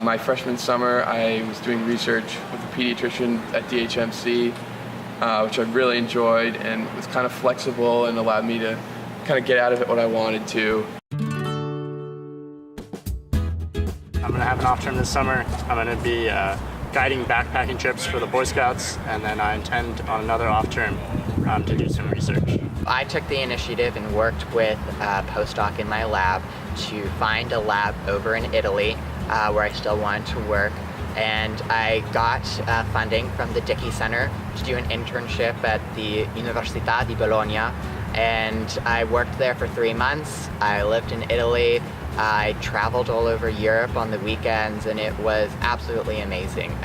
My freshman summer, I was doing research with a pediatrician at DHMC, which I really enjoyed and was kind of flexible and allowed me to kind of get out of it what I wanted to. I'm going to have an off term this summer. I'm going to be guiding backpacking trips for the Boy Scouts, and then I intend on another off term to do some research. I took the initiative and worked with a postdoc in my lab to find a lab over in Italy where I still wanted to work, and I got funding from the Dickey Center to do an internship at the Università di Bologna, and I worked there for 3 months. I lived in Italy. I traveled all over Europe on the weekends, and it was absolutely amazing.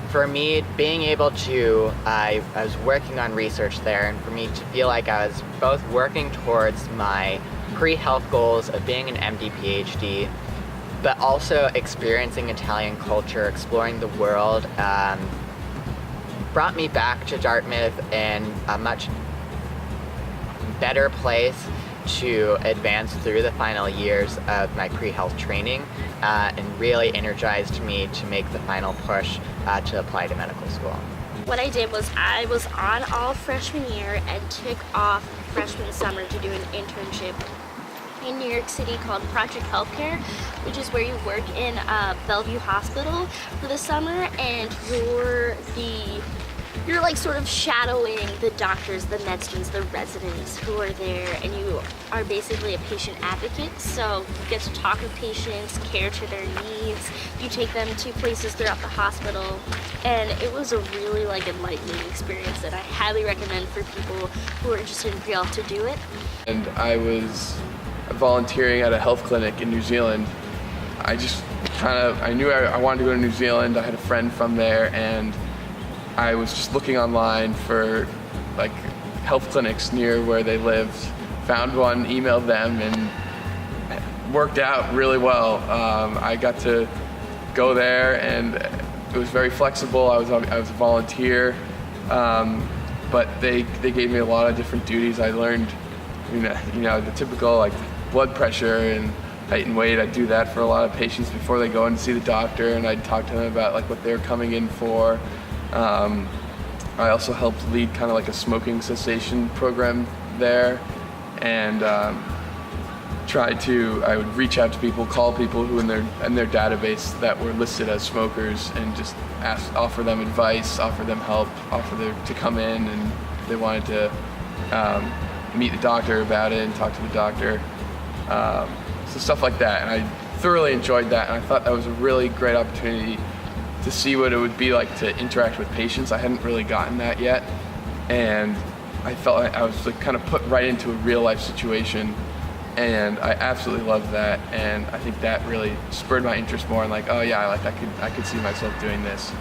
For me, being able to, I was working on research there, and for me to feel like I was both working towards my pre-health goals of being an MD PhD, but also experiencing Italian culture, exploring the world, brought me back to Dartmouth in a much better place to advance through the final years of my pre-health training, and really energized me to make the final push to apply to medical school. What I did was I was on all freshman year and took off freshman summer to do an internship in New York City called Project Healthcare, which is where you work in Bellevue Hospital for the summer, and you're like sort of shadowing the doctors, the med students, the residents who are there, and you are basically a patient advocate. So you get to talk with patients, care to their needs. You take them to places throughout the hospital, and it was a really enlightening experience that I highly recommend for people who are interested in pre-health to do it. And I was volunteering at a health clinic in New Zealand. I knew I wanted to go to New Zealand. I had a friend from there, and I was just looking online for health clinics near where they lived, found one, emailed them, and it worked out really well. I got to go there, and it was very flexible. I was a volunteer, but they gave me a lot of different duties. I learned, the typical blood pressure and height and weight. I'd do that for a lot of patients before they go in to see the doctor, and I'd talk to them about what they were coming in for. I also helped lead kind of a smoking cessation program there, and I would reach out to people, call people who in their database that were listed as smokers, and just offer them advice, offer them help, to come in, and they wanted to meet the doctor about it and talk to the doctor. So stuff like that, and I thoroughly enjoyed that, and I thought that was a really great opportunity to see what it would be like to interact with patients. I hadn't really gotten that yet, and I felt like I was kind of put right into a real life situation, and I absolutely loved that, and I think that really spurred my interest more, and oh yeah, I could see myself doing this.